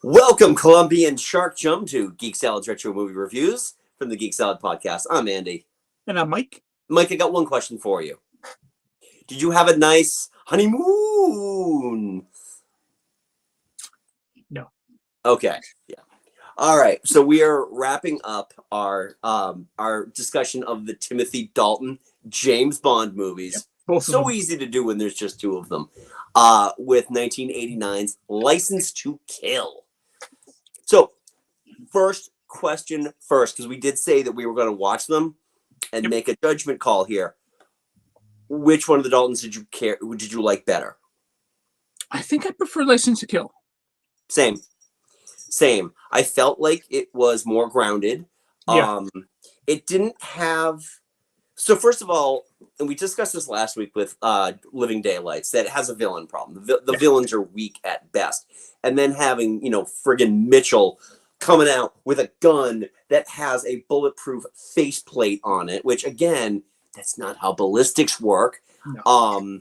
Welcome, Colombian Shark Jump, to Geek Salad's Retro Movie Reviews from the Geek Salad Podcast. I'm Andy. And I'm Mike. Mike, I got one question for you. Did you have a nice honeymoon? No. Okay. Yeah. All right. So we are wrapping up our discussion of the Timothy Dalton James Bond movies. Yep, both so of them. easy to do when there's just two of them. With 1989's License to Kill. So, first question first, because we did say that we were going to watch them and make a judgment call here. Which one of the Daltons did you like better? I think I prefer License to Kill. Same. I felt like it was more grounded. Yeah. It didn't have. So first of all, and we discussed this last week with Living Daylights, that it has a villain problem. The villains are weak at best. And then having, friggin' Mitchell coming out with a gun that has a bulletproof faceplate on it, which, again, that's not how ballistics work. No.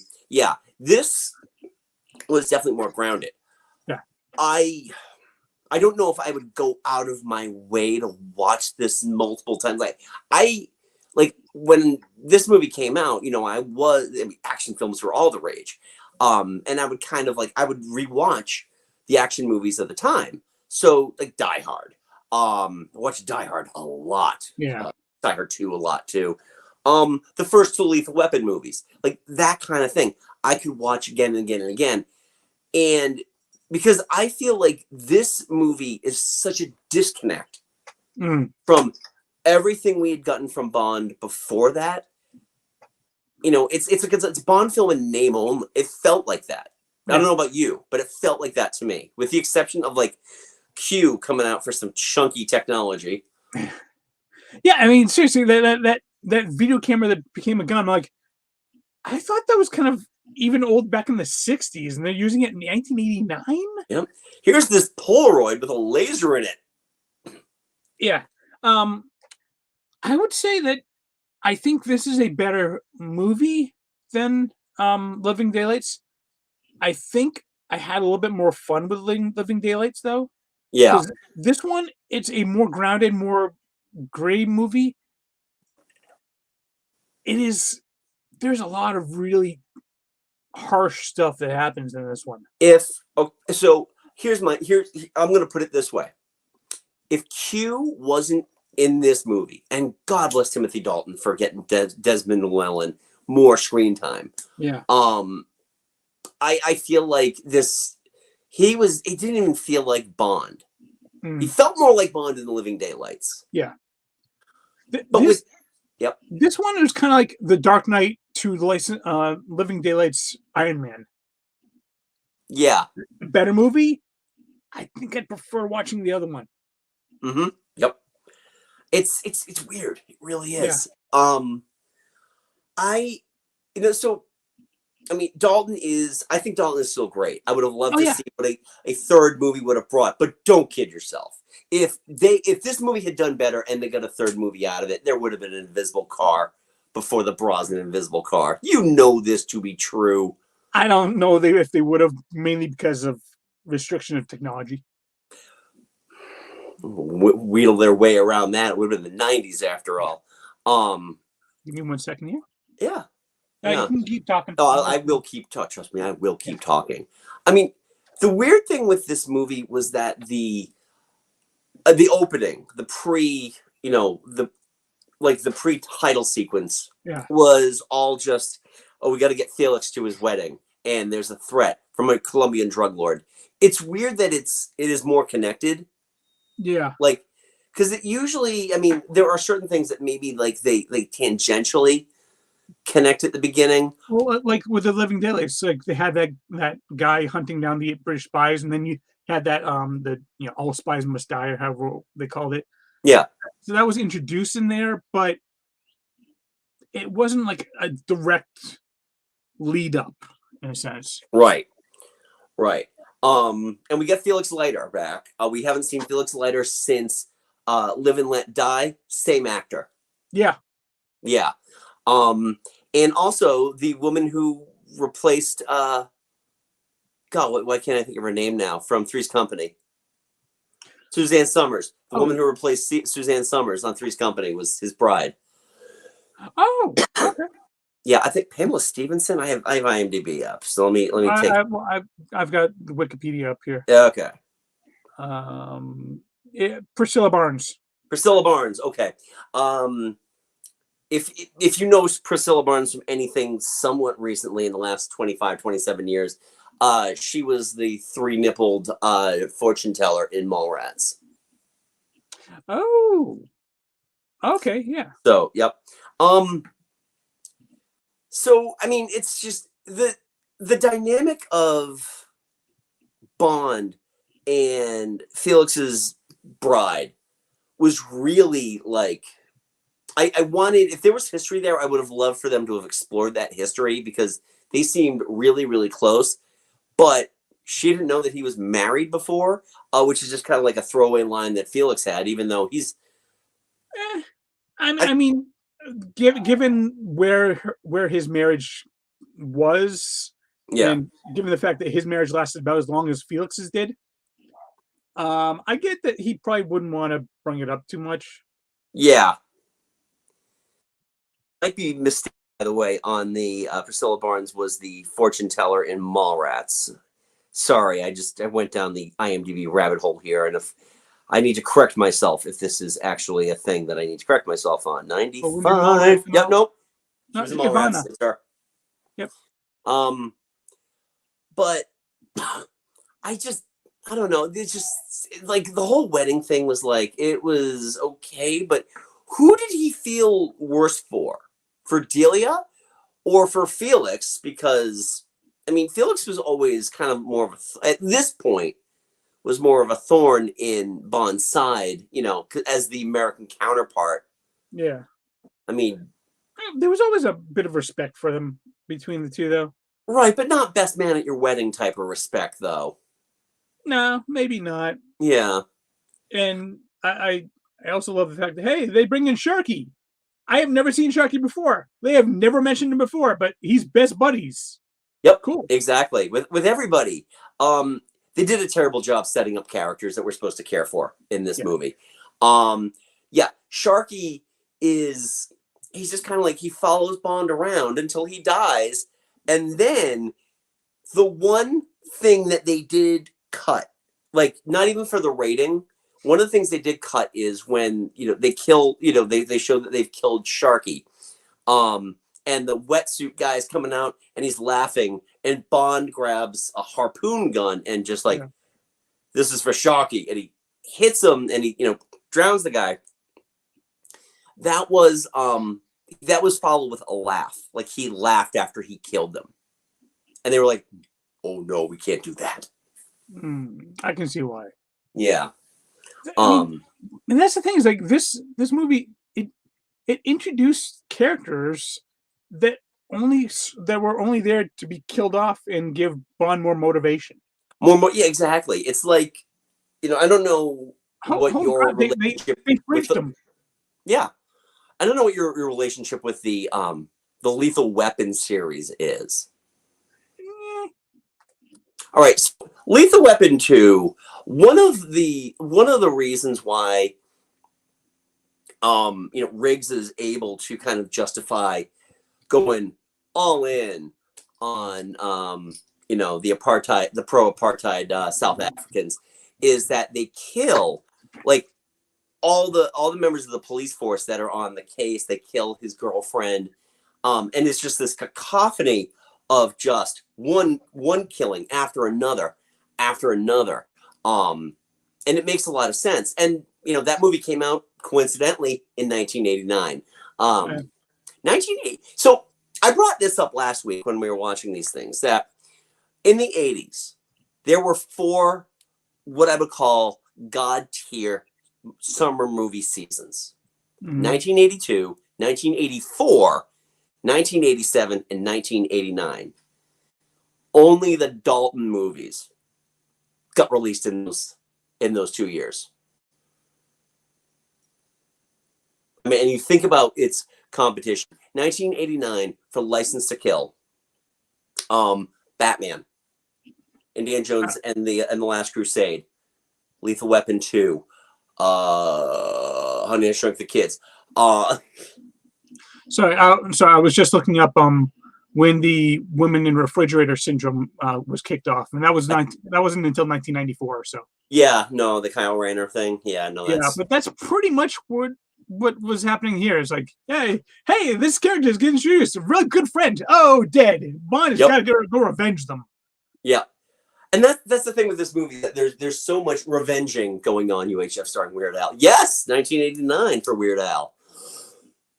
This was definitely more grounded. Yeah. I don't know if I would go out of my way to watch this multiple times. Like when this movie came out, action films were all the rage. And I would I would rewatch the action movies of the time. So like Die Hard. I watched Die Hard a lot. Yeah. Die Hard 2 a lot too. The first two Lethal Weapon movies, like that kind of thing, I could watch again and again and again. And because I feel like this movie is such a disconnect from everything we had gotten from Bond before that. It's a Bond film in name only. It felt like that. I don't know about you, but it felt like that to me, with the exception of like Q coming out for some chunky technology. Yeah, I mean, seriously, that video camera that became a gun, like, I thought that was kind of even old back in the 60s, and they're using it in 1989? Yep. Here's this Polaroid with a laser in it. Yeah. I would say that I think this is a better movie than Living Daylights. I think I had a little bit more fun with Living Daylights, though. Yeah. This one, it's a more grounded, more gray movie. There's a lot of really harsh stuff that happens in this one. So I'm going to put it this way. If Q wasn't in this movie, and God bless Timothy Dalton for getting Desmond Llewellyn more screen time. Yeah. I feel like this, it didn't even feel like Bond. He felt more like Bond in the Living Daylights. Yeah. This one is kind of like the Dark Knight to the Living Daylights Iron Man. Yeah. Better movie. I think I'd prefer watching the other one. Mm-hmm. Yep. It's weird. It really is. Yeah. Dalton is still great. I would have loved to see what a third movie would have brought, but don't kid yourself. If this movie had done better and they got a third movie out of it, there would have been an invisible car before the Brosnan invisible car. You know this to be true. I don't know if they would have, mainly because of restriction of technology. Wheedle their way around that. It would have been the 90s after all. Give me 1 second here. Yeah. You can keep talking. Oh, I will keep talking. Trust me, I will keep talking. I mean, the weird thing with this movie was that the opening, the pre-title sequence was all just, we got to get Felix to his wedding, and there's a threat from a Colombian drug lord. It's weird that it is more connected. Yeah. Like, because it usually, there are certain things that maybe like they tangentially connect at the beginning. Well, like with the Living Daylights, like they had that guy hunting down the British spies, and then you had that all spies must die, or however they called it. Yeah. So that was introduced in there, but it wasn't like a direct lead up in a sense. Right. And we get Felix Leiter back. We haven't seen Felix Leiter since Live and Let Die. Same actor. Yeah. And also the woman who replaced God, why can't I think of her name now, from Three's Company? Suzanne Summers, the Oh. woman who replaced Suzanne Summers on Three's Company, was his bride. Oh, okay. Yeah, I think Pamela Stevenson. I have IMDb up, so let me take. I've got the Wikipedia up here. Okay, Priscilla Barnes. Priscilla Barnes. Okay, if you know Priscilla Barnes from anything somewhat recently in the last 25, 27 years, she was the three-nippled fortune teller in Mallrats. Oh, okay, yeah. So, yep. So I mean, it's just the dynamic of Bond and Felix's bride was really like I wanted, if there was history there, I would have loved for them to have explored that history because they seemed really, really close. But she didn't know that he was married before, which is just kind of like a throwaway line that Felix had, even though he's. I mean, given where his marriage was, Yeah. and given the fact that his marriage lasted about as long as Felix's did, I get that he probably wouldn't want to bring it up too much. Yeah. Might be mistaken, by the way, on the Priscilla Barnes was the fortune teller in Mallrats. Sorry, I went down the IMDb rabbit hole here, and if I need to correct myself if this is actually a thing that I need to correct myself on. 95. Yep, nope. She was in Mallrats. It's her. Yep. But I don't know. It's just like the whole wedding thing was like, it was okay, but who did he feel worse for? For Delia or for Felix? Because, I mean, Felix was always kind of more of at this point, was more of a thorn in Bond's side, as the American counterpart. Yeah. I mean, there was always a bit of respect for them between the two, though. Right, but not best man at your wedding type of respect, though. No, maybe not. Yeah. And I also love the fact that, hey, they bring in Sharky. I have never seen Sharky before. They have never mentioned him before, but he's best buddies. Yep. Cool. Exactly. With everybody. They did a terrible job setting up characters that we're supposed to care for in this movie. Yeah, Sharky he's just kind of like, he follows Bond around until he dies. And then the one thing that they did cut, like not even for the rating, one of the things they did cut is when, they kill, they show that they've killed Sharky. And the wetsuit guy's coming out and he's laughing, and Bond grabs a harpoon gun and just like, this is for Sharky, and he hits him and he, drowns the guy. That was followed with a laugh. Like, he laughed after he killed them. And they were like, oh no, we can't do that. I can see why. Yeah. And that's the thing, is like this movie, it introduced characters that were only there to be killed off and give Bond more motivation. More, yeah, exactly. It's like, I don't know what your relationship with them. Yeah, I don't know what your relationship with the Lethal Weapon series is. All right, so Lethal Weapon 2. One of the reasons why Riggs is able to kind of justify going all in on the pro-apartheid South Africans is that they kill like all the members of the police force that are on the case. They kill his girlfriend, and it's just this cacophony of just one killing after another, and it makes a lot of sense. And that movie came out coincidentally in 1989. 1980. So I brought this up last week when we were watching these things, that in the 80s there were 4 what I would call god tier summer movie seasons. 1982, 1984, 1987, and 1989. Only the Dalton movies got released in those 2 years. I mean, and you think about its competition. 1989 for License to Kill, Batman, Indiana Jones and the Last Crusade, Lethal Weapon 2, Honey, I Shrunk the Kids. Sorry, I was just looking up when the women in refrigerator syndrome was kicked off, and that wasn't until 1994 or so. Yeah, no, the Kyle Rayner thing. Yeah, no, Yeah, that's but that's pretty much what was happening here. It's like, hey, this character is getting introduced, a really good friend. Oh, dead. Bond has got to go revenge them. Yeah. And that's the thing with this movie, that there's so much revenging going on. UHF starring Weird Al. Yes, 1989 for Weird Al.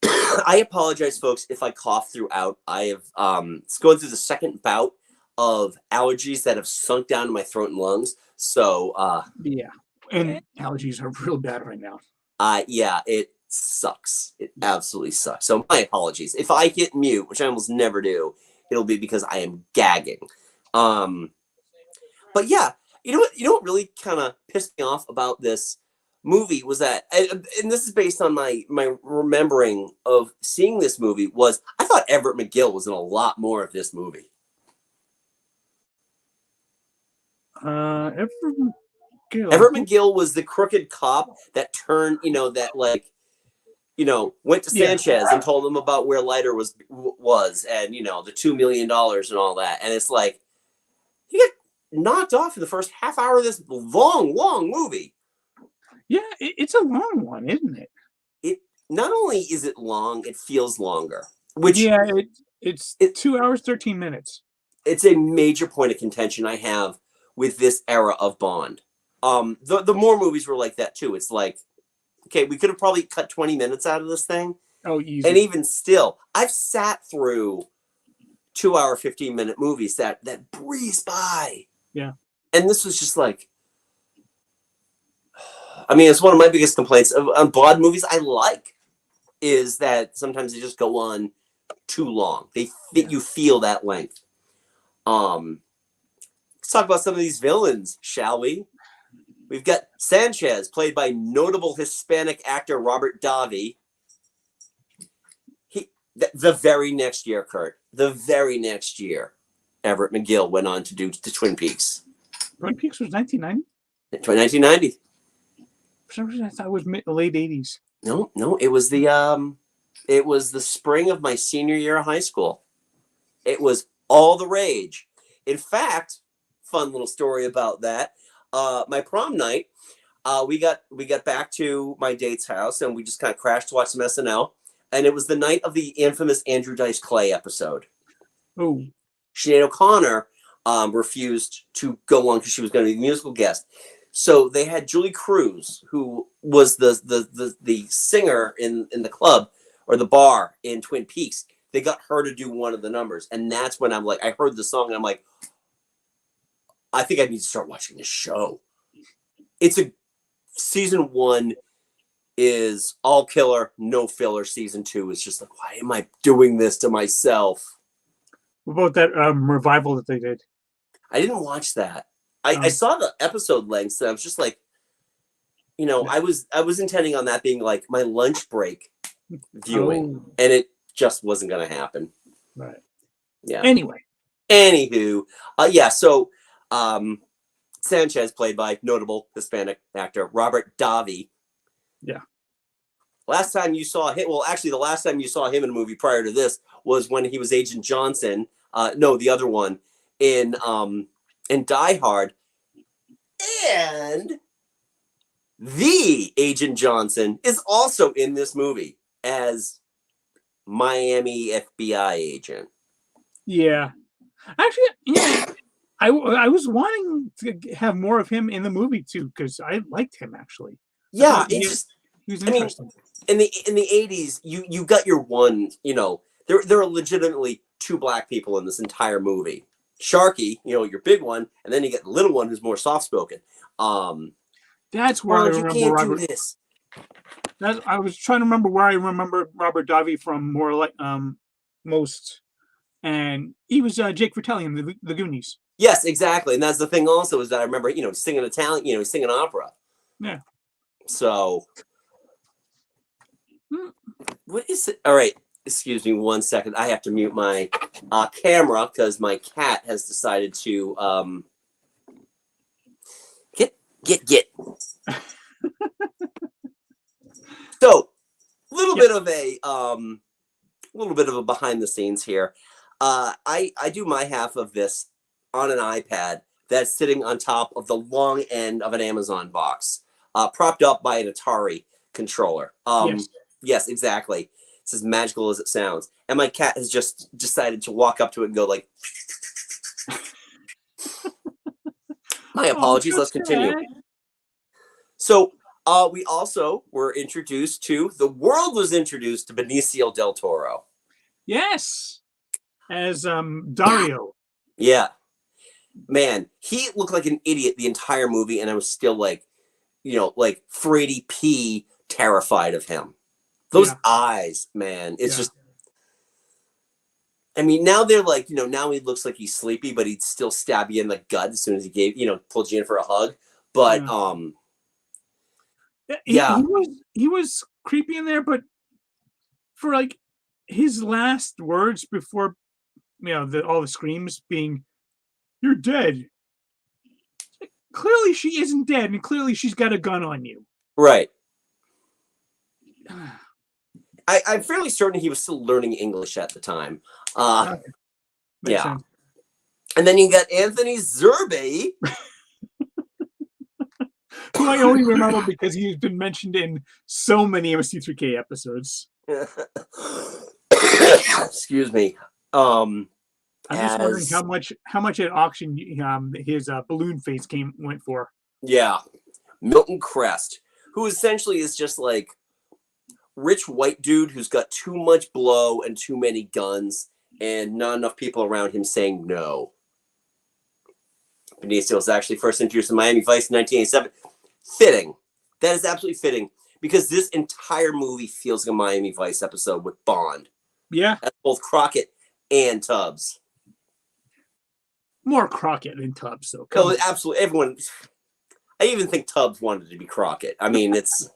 I apologize, folks, if I cough throughout. I have it's going through the second bout of allergies that have sunk down to my throat and lungs. So yeah, and allergies are real bad right now. Yeah, it sucks. It absolutely sucks. So my apologies. If I hit mute, which I almost never do, it'll be because I am gagging. But yeah, you know what really kind of pissed me off about this movie was that, and this is based on my remembering of seeing this movie, was I thought Everett McGill was in a lot more of this movie. Everett McGill was the crooked cop that turned, that went to Sanchez and told him about where Leiter was, and the $2 million and all that, and it's like he got knocked off in the first half hour of this long movie. Yeah, it's a long one, isn't it? It not only is it long, it feels longer. Which it's 2 hours 13 minutes. It's a major point of contention I have with this era of Bond. The more movies were like that too. It's like, okay, we could have probably cut 20 minutes out of this thing. Oh, easy. And even still, I've sat through 2 hour, 15-minute movies that breeze by. Yeah. And this was just like, I mean, it's one of my biggest complaints on Bond movies I like, is that sometimes they just go on too long. You feel that length. Let's talk about some of these villains, shall we? We've got Sanchez, played by notable Hispanic actor Robert Davi. The very next year, Kurt, Everett McGill went on to do Twin Peaks. Twin Peaks was 1990? 1990. For some reason, I thought it was late 80s. No, it was the spring of my senior year of high school. It was all the rage. In fact, fun little story about that. My prom night, we got back to my date's house and we just kind of crashed to watch some SNL. And it was the night of the infamous Andrew Dice Clay episode. Oh. Sinead O'Connor refused to go on because she was going to be the musical guest. So they had Julie Cruz, who was the singer in the club or the bar in Twin Peaks. They got her to do one of the numbers. And that's when I'm like, I heard the song and I'm like, I think I need to start watching this show. Season 1 is all killer, no filler. Season 2 is just like, why am I doing this to myself? What about that revival that they did? I didn't watch that. I saw the episode lengths and I was just like, I was intending on that being like my lunch break viewing, and it just wasn't going to happen. Right. Yeah. Anywho, yeah. So, Sanchez, played by notable Hispanic actor Robert Davi. Yeah. Last time you saw him, well, actually, the last time you saw him in a movie prior to this was when he was Agent Johnson. No, the other one in Die Hard, and the Agent Johnson is also in this movie as Miami FBI agent. Yeah. Actually, I was wanting to have more of him in the movie too, because I liked him actually. Yeah, he was interesting. In the 80s, you got your one, there are legitimately 2 black people in this entire movie. Sharky, your big one, and then you get the little one who's more soft spoken. That's where I remember you can't Robert. Do this. I was trying to remember where I remember Robert Davi from more like most, and he was Jake Fratelli in the Goonies. Yes, exactly, and that's the thing. Also, is that I remember singing Italian, singing opera. Yeah. So, what is it? All right, excuse me 1 second. I have to mute my camera because my cat has decided to get. So, a little Yep. bit of a behind the scenes here. I do my half of this on an iPad that's sitting on top of the long end of an Amazon box, propped up by an Atari controller. Yes. Yes, exactly. It's as magical as it sounds. And my cat has just decided to walk up to it and go like, my Oh, apologies. so Let's continue. sad. So we also were introduced to, the world was introduced to Benicio del Toro. Yes. As Dario. Yeah. Man, he looked like an idiot the entire movie, and I was still like, like Freddy P terrified of him. Those eyes, man. It's just, I mean, now they're like, now he looks like he's sleepy, but he'd still stab you in the gut as soon as he pulled you in for a hug. But yeah. He was creepy in there, but for like his last words before all the screams being, "You're dead." Clearly she isn't dead, and clearly she's got a gun on you. Right. I'm fairly certain he was still learning English at the time. Okay. Yeah. Sense. And then you got Anthony Zerbe. Who I only remember because he's been mentioned in so many MST3K episodes. Excuse me. I'm just wondering how much at auction his balloon face went for. Yeah. Milton Crest, who essentially is just like rich white dude who's got too much blow and too many guns and not enough people around him saying no. Benicio was actually first introduced in Miami Vice in 1987. Fitting. That is absolutely fitting because this entire movie feels like a Miami Vice episode with Bond. Yeah. That's both Crockett and Tubbs. More Crockett than Tubbs, though. Oh, absolutely. Everyone. I even think Tubbs wanted to be Crockett. I mean, it's.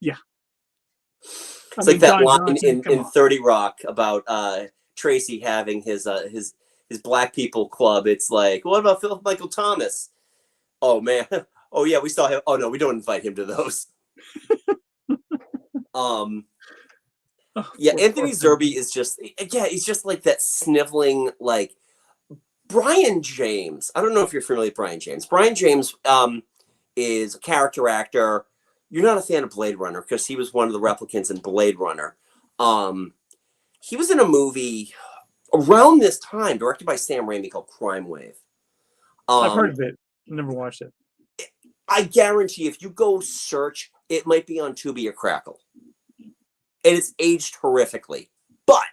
Yeah. It's like that line in 30 Rock about Tracy having his black people club. It's like, what about Philip Michael Thomas? Oh man. Oh yeah, we saw him. Oh no, we don't invite him to those. Yeah, Anthony Zerbe is just, he's just like that sniveling, like Brian James. I don't know if you're familiar with Brian James. Brian James is a character actor. You're not a fan of Blade Runner because he was one of the replicants in Blade Runner. He was in a movie around this time, directed by Sam Raimi, called Crime Wave. I've heard of it. Never watched it. I guarantee if you go search, it might be on Tubi or Crackle. And it's aged horrifically. But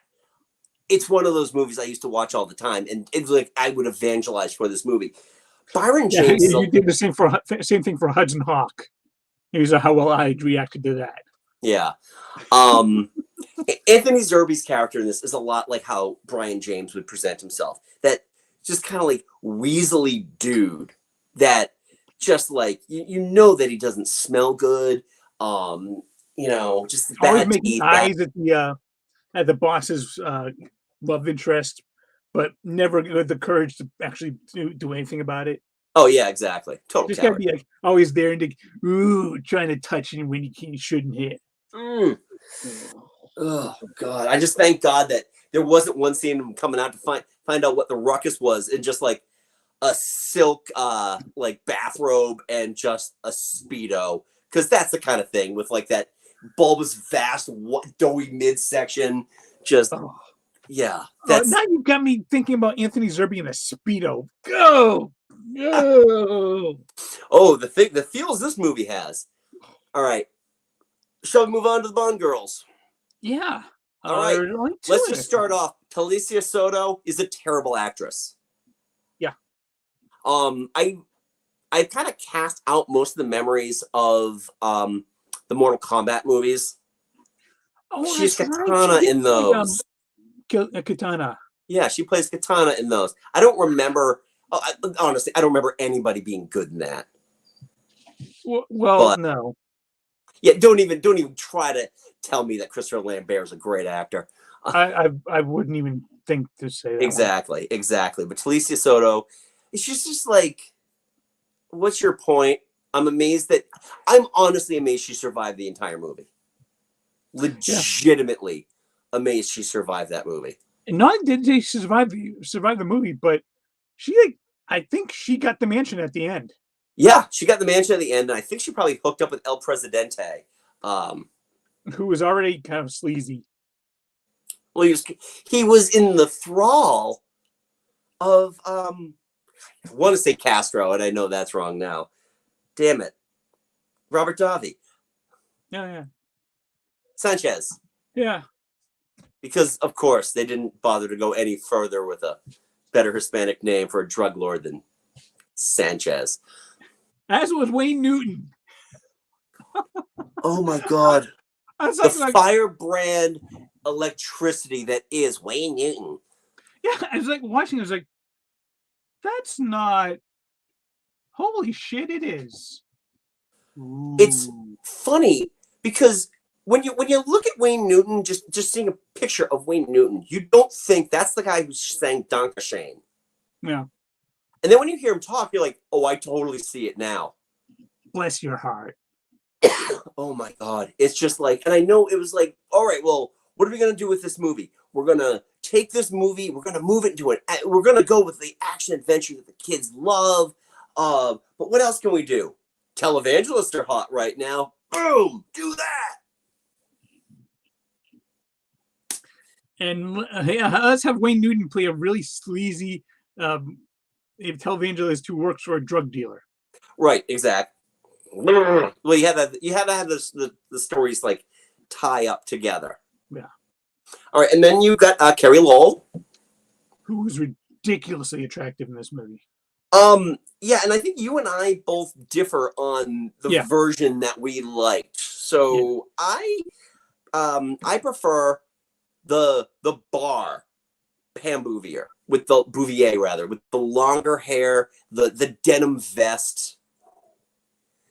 it's one of those movies I used to watch all the time. And it's like I would evangelize for this movie. Byron James. Yeah, you did the same thing for Hudson Hawk. Here's how well I reacted to that. Yeah. Anthony Zerbe's character in this is a lot like how Brian James would present himself. That just kind of like weaselly dude that just like, you know that he doesn't smell good. Just always making eyes at the boss's love interest, but never with the courage to actually do anything about it. Oh yeah, exactly. Total. Just gotta be like always there and trying to touch him when you shouldn't hit. Oh God! I just thank God that there wasn't one scene of him coming out to find out what the ruckus was, and just like a silk like bathrobe and just a Speedo, because that's the kind of thing with like that bulbous, vast, doughy midsection. Just yeah. That's now you've got me thinking about Anthony Zerbe in a Speedo. Go. Oh, the feels this movie has. All right, shall we move on to the Bond girls? Yeah. All right. Let's just start off. Talicia Soto is a terrible actress. Yeah. I kind of cast out most of the memories of the Mortal Kombat movies. Oh, she's Katana in those. Katana. Yeah, she plays Katana in those. I don't remember. Honestly, I don't remember anybody being good in that. Well, no. Yeah, don't even try to tell me that Christopher Lambert is a great actor. I wouldn't even think to say that. Exactly. But Talicia Soto, she's just like, what's your point? I'm honestly amazed she survived the entire movie. Legitimately amazed she survived that movie. And not only did she survive the movie, but she, like, I think she got the mansion at the end. Yeah, she got the mansion at the end, and I think she probably hooked up with El Presidente. Who was already kind of sleazy. Well, he was in the thrall of I want to say Castro, and I know that's wrong now. Damn it, Robert Davi. Yeah. Sanchez. Yeah. Because of course they didn't bother to go any further with a better Hispanic name for a drug lord than Sanchez. As was Wayne Newton. Oh my God. I was The like, firebrand electricity that is Wayne Newton. yeah, I was like watching. I was like, that's not. Holy shit! It is. Ooh. It's funny because when you look at Wayne Newton, just seeing a picture of Wayne Newton, you don't think that's the guy who sang Danke Shane. Yeah. And then when you hear him talk, you're like, oh, I totally see it now. Bless your heart. Oh my God. It's just like, and I know it was like, all right, well, what are we going to do with this movie? We're going to take this movie, we're going to move it into it. We're going to go with the action adventure that the kids love. But what else can we do? Televangelists are hot right now. Boom, do that. And let's have Wayne Newton play a really sleazy televangelist who works for a drug dealer. Right, exactly. Well, you have to have the stories like tie up together. Yeah. All right, and then you got Carrie Lowell, who was ridiculously attractive in this movie. Yeah, and I think you and I both differ on the version that we liked. So I prefer the bar Pam Bouvier with the with the longer hair, the denim vest.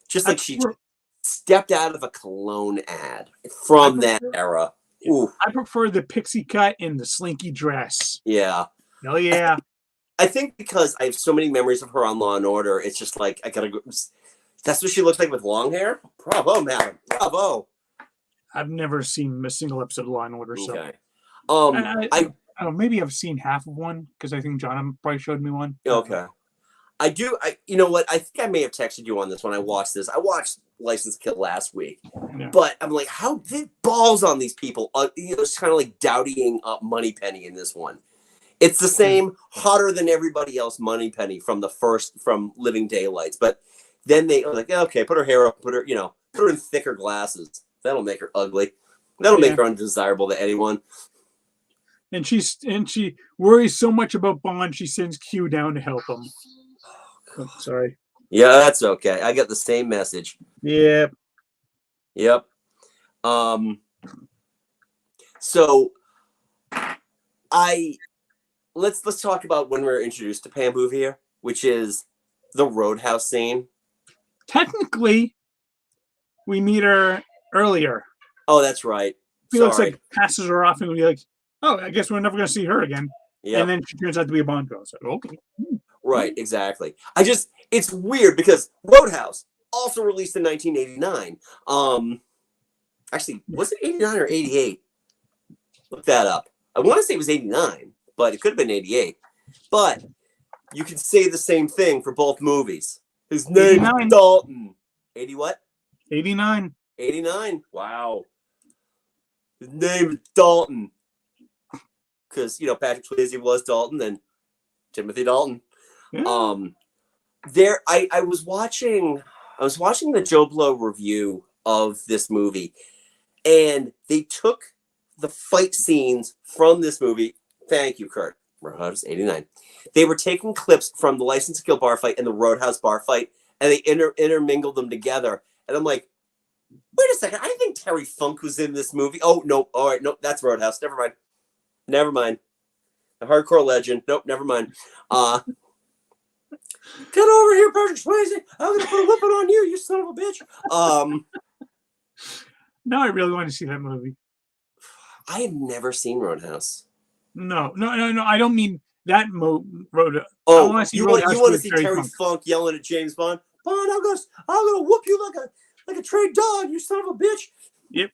Just like she stepped out of a cologne ad from that era. Ooh. I prefer the pixie cut and the slinky dress. Yeah. Oh yeah. I think because I have so many memories of her on Law and Order, it's just like I gotta go. That's what she looks like with long hair. Bravo, madam. Bravo. I've never seen a single episode of Law and Order. So, okay. I don't know, maybe I've seen half of one because I think John probably showed me one. Okay. I do. You know what? I think I may have texted you on this when I watched this. I watched License to Kill last week, but I'm like, how did balls on these people? It's kind of like dowdying up Moneypenny in this one. It's the same hotter than everybody else Moneypenny from Living Daylights, but then they are like, okay, put her hair up, put her in thicker glasses. That'll make her ugly. That'll make her undesirable to anyone. And she worries so much about Bond, she sends Q down to help him. Oh, sorry. Yeah, that's okay. I got the same message. Yep. So let's talk about when we were introduced to Pam Bouvier, which is the Roadhouse scene. Technically, we meet her earlier. Oh, that's right. Felix like passes her off and we're like, oh, I guess we're never going to see her again. Yep. And then she turns out to be a Bond girl. So, okay. Right, exactly. It's weird because Roadhouse, also released in 1989. Actually, was it 89 or 88? Look that up. I want to say it was 89, but it could have been 88. But you can say the same thing for both movies. His name is Dalton. 80 what? 89. 89. Wow. His name is Dalton. Because, Patrick Swayze was Dalton, then Timothy Dalton. Yeah. I was watching the Joe Blow review of this movie, and they took the fight scenes from this movie. Thank you, Kurt. Roadhouse 89. They were taking clips from the License to Kill bar fight and the Roadhouse bar fight, and they intermingled them together. And I'm like, wait a second, I think Terry Funk was in this movie. Oh no, all right, nope, that's Roadhouse. Never mind. The hardcore legend. Nope, never mind. Get over here, Patrick Swayze. I'm gonna put a whipping on you, you son of a bitch. Now I really want to see that movie. I have never seen Roadhouse. No. I don't mean that Roadhouse. Oh, you want to see Terry Funk yelling at James Bond? Bond, I'm gonna whoop you like a trained dog, you son of a bitch. Yep.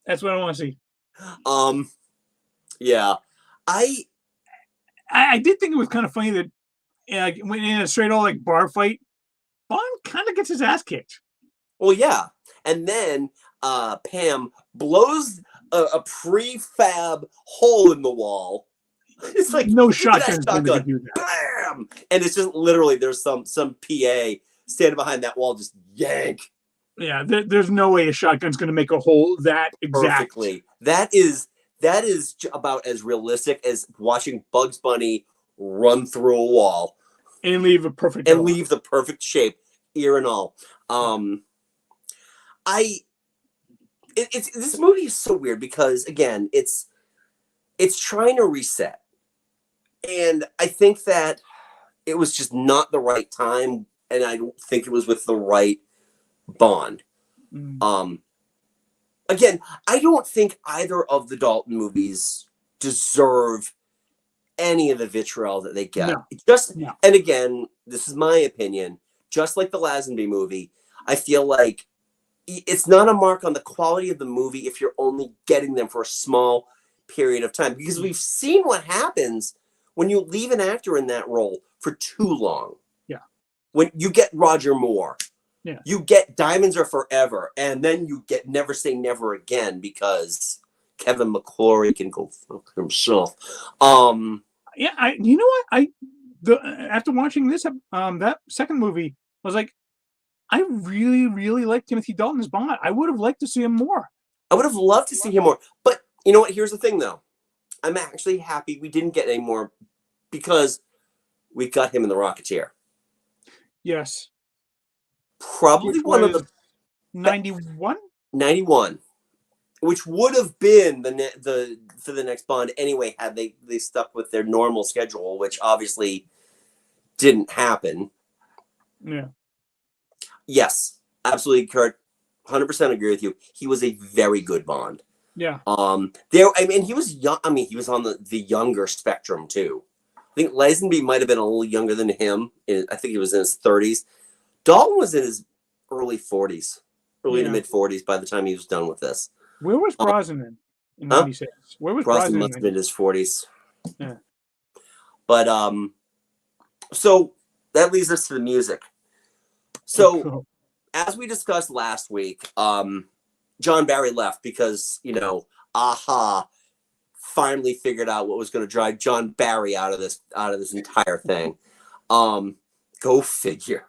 That's what I want to see. Yeah, I I did think it was kind of funny that when in a straight old like bar fight, Bond kind of gets his ass kicked. well, yeah, and then Pam blows a prefab hole in the wall. It's like, No look at that shotgun's going to shotgun, do that. bam, and it's just literally there's some PA standing behind that wall, just yank Yeah, there's no way a shotgun's going to make a hole that exact. perfectly. That is about as realistic as watching Bugs Bunny run through a wall And leave a perfect and hole. leave the perfect shape, ear and all. It's this movie is so weird because again, it's trying to reset, and I think that it was just not the right time, and I don't think it was with the right Bond. Mm. Again, I don't think either of the Dalton movies deserve any of the vitriol that they get. No. And again, this is my opinion. Just like the Lazenby movie, I feel like it's not a mark on the quality of the movie if you're only getting them for a small period of time, because we've seen what happens when you leave an actor in that role for too long. Yeah. When you get Roger Moore. Yeah. You get Diamonds Are Forever, and then you get Never Say Never Again because Kevin McClory can go fuck himself. Yeah, you know what? After watching this that second movie, I was like, I really, really like Timothy Dalton as Bond. I would have liked to see him more. I would have loved to see him more. But you know what? Here's the thing, though. I'm actually happy we didn't get any more because we got him in The Rocketeer. Yes. Probably Which one of the 91? 91, which would have been for the next Bond anyway had they stuck with their normal schedule, which obviously didn't happen. Yeah. Yes, absolutely, Kurt. 100% agree with you. He was a very good Bond. Yeah. He was young. I mean, he was on the younger spectrum too. I think Lazenby might have been a little younger than him. I think he was in his 30s. Dalton was in his early 40s, early to mid 40s by the time he was done with this. Where was Brosnan in 96? Where was Brosnan? Must have been in his 40s. Yeah. But so that leads us to the music. So as we discussed last week, John Barry left because, Aha finally figured out what was going to drive John Barry out of this entire thing. Go figure.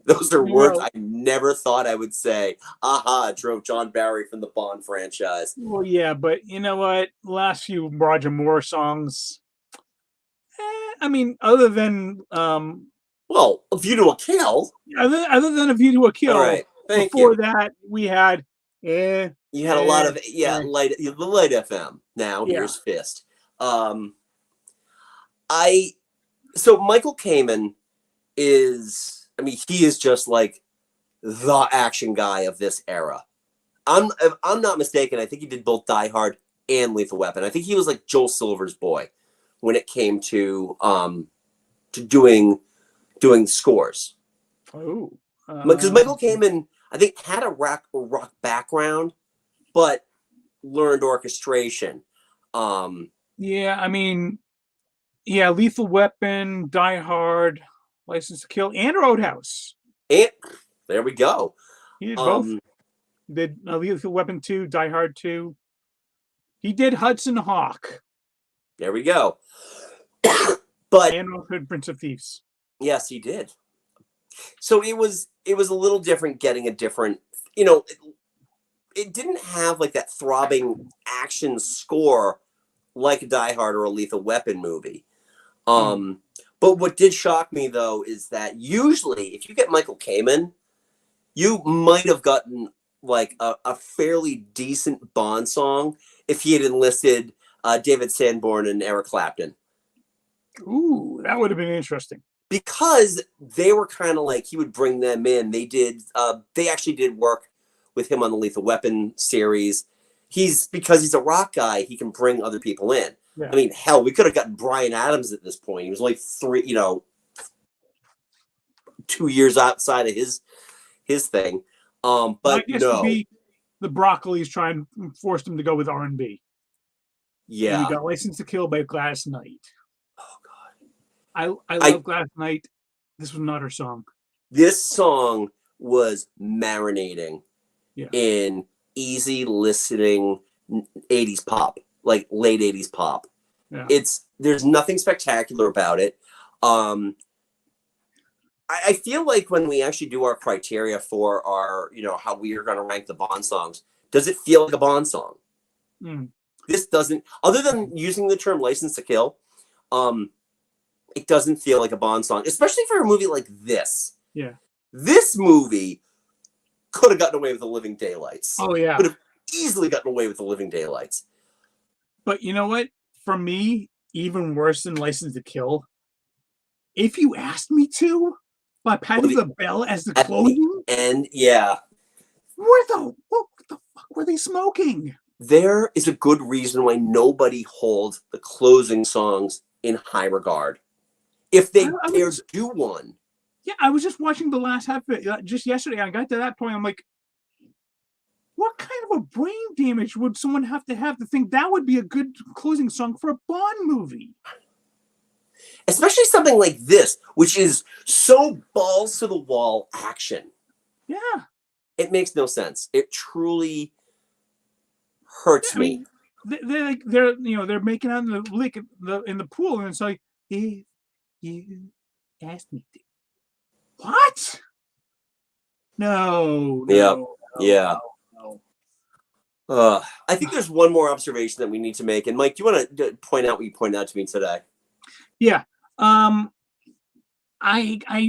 Those are words I never thought I would say. Aha drove John Barry from the Bond franchise. Well, yeah, but you know what? Last few Roger Moore songs. I mean, other than well, A View to a Kill. Other than A View to a Kill. All right. Before that, we had. You had a lot of the Light FM. Now here's Fist. So Michael Kamen is. I mean, he is just like the action guy of this era. If I'm not mistaken, I think he did both Die Hard and Lethal Weapon. I think he was like Joel Silver's boy when it came to doing scores. Oh, because Michael Kamen, I think, had a rock background, but learned orchestration. Yeah, I mean, Lethal Weapon, Die Hard, License to Kill, and Roadhouse. And there we go. He did both. Did Lethal Weapon 2, Die Hard 2. He did Hudson Hawk. There we go. But and also Prince of Thieves. Yes, he did. So it was a little different getting a different, it didn't have like that throbbing action score like a Die Hard or a Lethal Weapon movie. But what did shock me, though, is that usually if you get Michael Kamen, you might have gotten like a fairly decent Bond song if he had enlisted David Sanborn and Eric Clapton. Ooh, that would have been interesting. Because they were kind of like, he would bring them in. They actually did work with him on the Lethal Weapon series. Because he's a rock guy, he can bring other people in. Yeah. I mean, hell, we could have gotten Bryan Adams at this point. He was like 2 years outside of his thing. But no. the Broccoli's trying to force them to go with R&B. Yeah. And we got License to Kill by Gladys Knight. Oh God. I love Gladys Knight. This was not her song. This song was marinating Yeah. in easy listening 80s pop, like late 80s pop. Yeah. There's nothing spectacular about it. I feel like when we actually do our criteria for our, how we are going to rank the Bond songs, does it feel like a Bond song? This doesn't, other than using the term License to Kill, it doesn't feel like a Bond song, especially for a movie like this. Yeah. This movie could have gotten away with The Living Daylights. Oh, yeah. Could have easily gotten away with The Living Daylights. But you know what? For me, even worse than License to Kill, If You Asked Me To, by Patti LaBelle as the closing. And yeah. What the fuck were they smoking? There is a good reason why nobody holds the closing songs in high regard. If they dare do one. Yeah, I was just watching the last half of it just yesterday. I got to that point. I'm like, what kind of a brain damage would someone have to think that would be a good closing song for a Bond movie? Especially something like this, which is so balls to the wall action. Yeah. It makes no sense. It truly hurts me. They're making out in the lake in the pool, and it's like, if you asked me to. What? No. Yeah. I think there's one more observation that we need to make. And Mike, do you want to point out what you pointed out to me today? Yeah. I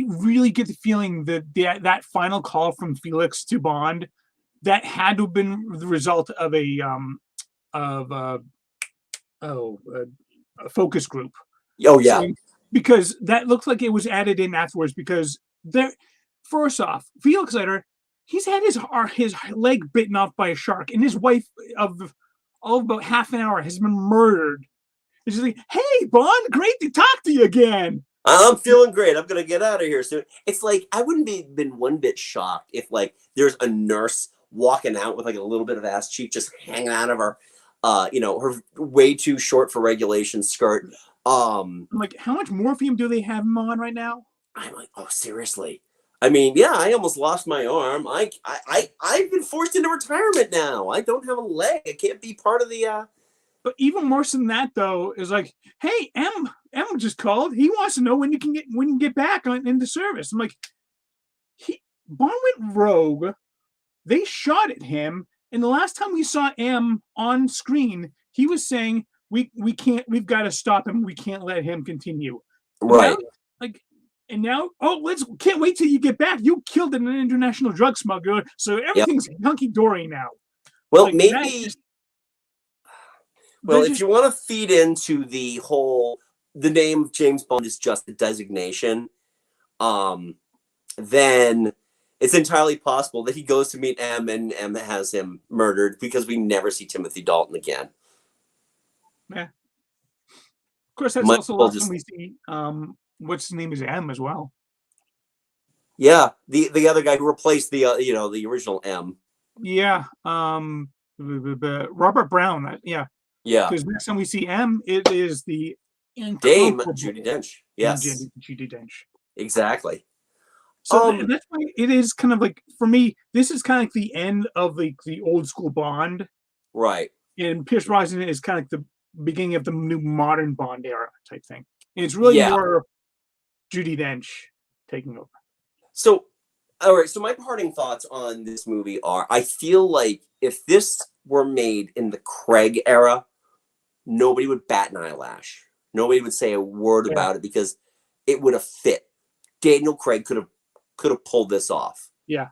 really get the feeling that that final call from Felix to Bond, that had to have been the result of a focus group. Oh yeah. So, because that looks like it was added in afterwards, because first off, Felix Leiter, he's had his leg bitten off by a shark, and his wife of about half an hour has been murdered. It's just like, hey, Bond, great to talk to you again. I'm feeling great. I'm gonna get out of here soon. It's like I wouldn't been one bit shocked if like there's a nurse walking out with like a little bit of ass cheek just hanging out of her, her way too short for regulation skirt. I'm like, how much morphine do they have him on right now? I'm like, oh, seriously? I mean, yeah, I almost lost my arm. I've been forced into retirement now. I don't have a leg. I can't be part of the. But even worse than that, though, is like, hey, M just called. He wants to know when you can get back into service. I'm like, Bond went rogue. They shot at him, and the last time we saw M on screen, he was saying, we can't. We've got to stop him. We can't let him continue. Right. Now, can't wait till you get back. You killed an international drug smuggler, so everything's hunky dory now. Well, like, maybe. Well, if you want to feed into the name of James Bond is just a designation, then it's entirely possible that he goes to meet M and M has him murdered, because we never see Timothy Dalton again. Yeah. Of course, that's also the last time we see what's his name is M as well. Yeah, the other guy who replaced the original M. Yeah, Robert Brown. Yeah. Yeah. Because next time we see M, it is the Dame Judi Dench. Yes. Judi Dench. Exactly. So that's why it is kind of like, for me, this is kind of like the end of the old school Bond. Right. And Pierce Brosnan is kind of like the beginning of the new modern Bond era type thing. And it's really more Judi Dench taking over. So, all right. So my parting thoughts on this movie are, I feel like if this were made in the Craig era, nobody would bat an eyelash. Nobody would say a word about it, because it would have fit. Daniel Craig could have pulled this off. Yeah.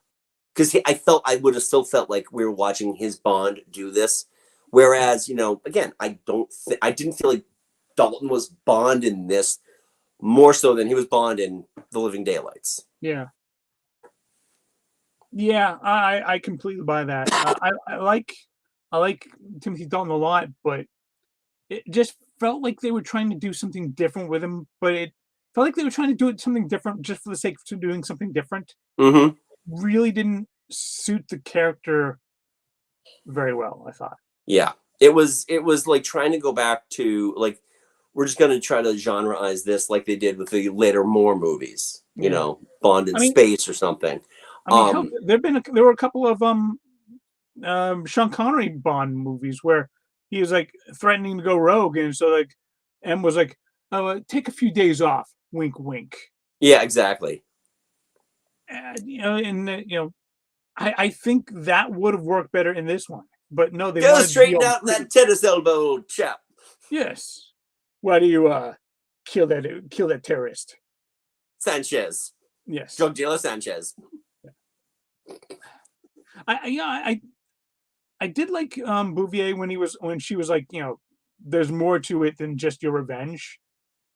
Because I would have still felt like we were watching his Bond do this. Whereas, again, I didn't feel like Dalton was Bond in this more so than he was Bond in The Living Daylights. Yeah. Yeah, I completely buy that. I like Timothy Dalton a lot, but it just felt like they were trying to do something different with him. But it felt like they were trying to do something different just for the sake of doing something different. Mm-hmm. Really didn't suit the character very well, I thought. Yeah, it was like trying to go back to like we're just gonna try to genreize this like they did with the later Moore movies, Yeah. Bond in I mean, Space or something. hell, Um, there were a couple of Sean Connery Bond movies where he was like threatening to go rogue, and so like M was like, "Oh, take a few days off." Wink, wink. yeah, exactly. I think that would have worked better in this one, but no, they Go wanted to be straighten all out gritty. that tennis elbow, chap. Yes. Why do you kill that terrorist? Sanchez, Yes. drug dealer Sanchez. Yeah, I did like Bouvier when she was like, there's more to it than just your revenge.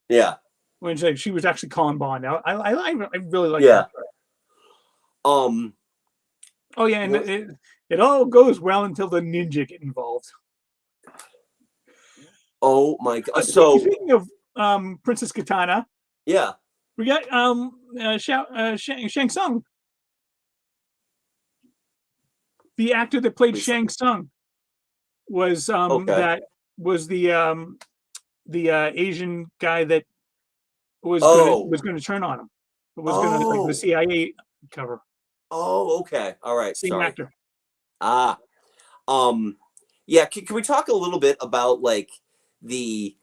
Yeah, When she was actually calling Bond out. I really like yeah. that part. Um, Oh yeah, and what- it all goes well until the ninja get involved. oh my god. So Speaking of Princess Katana, yeah, we got Shang Tsung, the actor that played please. Shang Tsung, was Okay. the Asian guy that Oh, was gonna turn on him. Was gonna like the oh, CIA cover. oh. Okay. All right. Same Sorry. actor. Ah. Um. Yeah. Can we talk a little bit about like the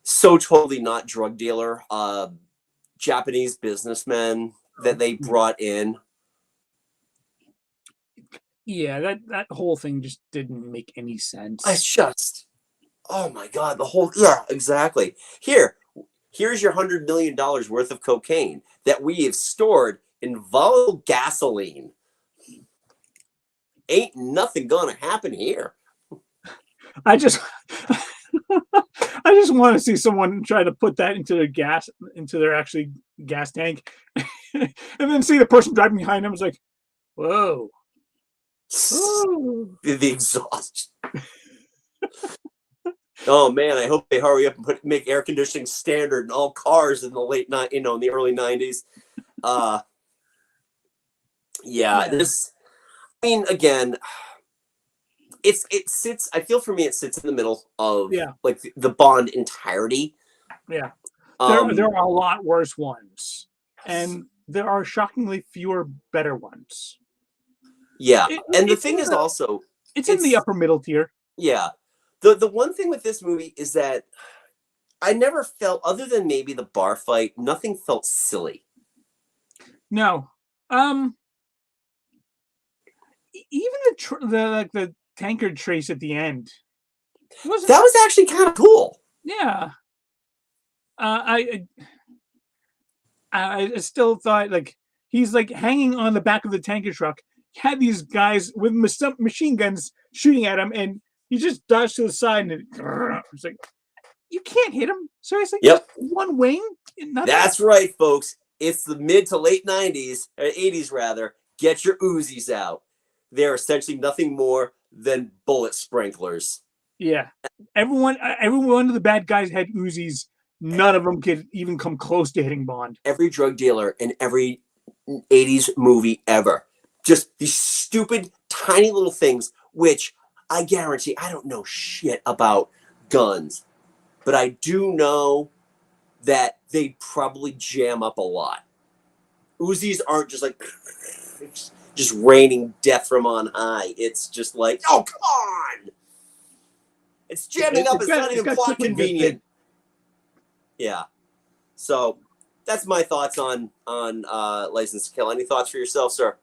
so totally not drug dealer, Japanese businessmen that they brought in? Yeah, that whole thing just didn't make any It's sense. just, oh my god, exactly. Here's your $100 million worth of cocaine that we have stored in volatile gasoline. Ain't nothing gonna happen here. I just I just want to see someone try to put that into their actually gas tank, and then see the person driving behind them is like, whoa, oh. The exhaust. Oh man, I hope they hurry up and make air conditioning standard in all cars in the in the early '90s. Uh, yeah, Yeah, this. I mean, again, it sits. I feel for me, it sits in the middle of yeah, like the Bond entirety. yeah. There Um, are a lot worse ones, and there are shockingly fewer better ones. yeah, and the It's thing in is the also, it's in the it's upper middle tier. yeah. The one thing with this movie is that I never felt, other than maybe the bar fight, nothing felt silly. No, um, even the like the tankard trace at the end wasn't. That was actually kind of cool. Yeah, I I still thought like he's like hanging on the back of the tanker truck. He had these guys with machine guns shooting at him, and he just dodged to the side, and it's like you can't hit him. Seriously, just Yep, one wing, nothing. that's right, folks. It's the mid to late '90s, or '80s rather. Get your Uzis out. They're essentially nothing more than bullet sprinklers. Yeah, every one of the bad guys had Uzis. None of them could even come close to hitting Bond. Every drug dealer in every '80s movie ever. Just these stupid, tiny little things, which I guarantee I don't know shit about guns, but I do know that they probably jam up a lot. Uzis aren't just like just raining death from on high. It's just like, oh come on! It's jamming up. It's not It's even got plot crippling distance. convenient. Yeah. So that's my thoughts on License to Kill. Any thoughts for yourself, sir?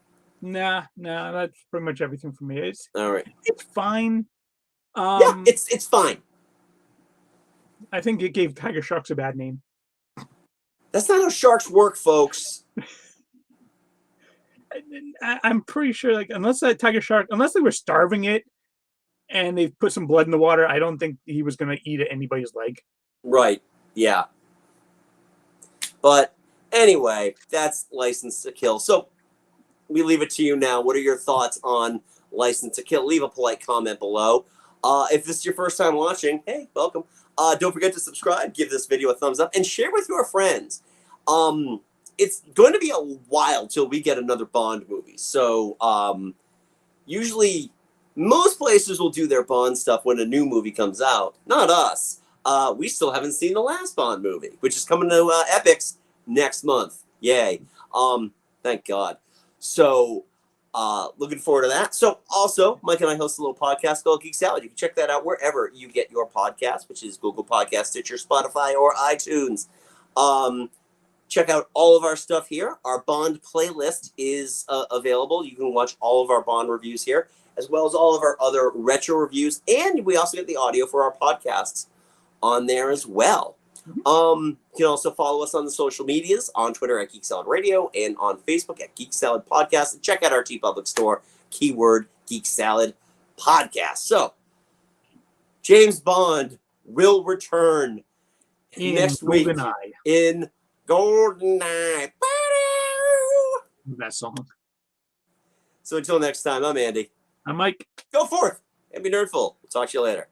Nah, that's pretty much everything for me. All right. It's fine. Yeah, Um, it's fine. I think it gave Tiger Sharks a bad name. That's not how sharks work, folks. I'm pretty sure, like, unless that tiger shark, unless they were starving it and they put some blood in the water, I don't think he was going to eat anybody's leg. Right. Yeah. But anyway, that's License to Kill. So we leave it to you now. What are your thoughts on License to Kill? Leave a polite comment below. If this is your first time watching, hey, welcome. Don't forget to subscribe, give this video a thumbs up, and share with your friends. It's going to be a while till we get another Bond movie. So usually Most places will do their Bond stuff when a new movie comes out. Not us. We still haven't seen the last Bond movie, which is coming to Epix next month. Yay. Thank God. So, looking forward to that. So, also, Mike and I host a little podcast called Geek Salad. You can check that out wherever you get your podcast, which is Google Podcast, Stitcher, Spotify, or iTunes. Check out all of our stuff here. Our Bond playlist is available. You can watch all of our Bond reviews here, as well as all of our other retro reviews. And we also get the audio for our podcasts on there as well. You can also follow us on the social medias, on Twitter at Geek Salad Radio and on Facebook at Geek Salad Podcast. And check out our TeePublic store, keyword Geek Salad Podcast. So, James Bond will return next week GoldenEye. in GoldenEye. That song. So until next time, I'm Andy. I'm Mike. Go forth and be nerdful. We'll talk to you later.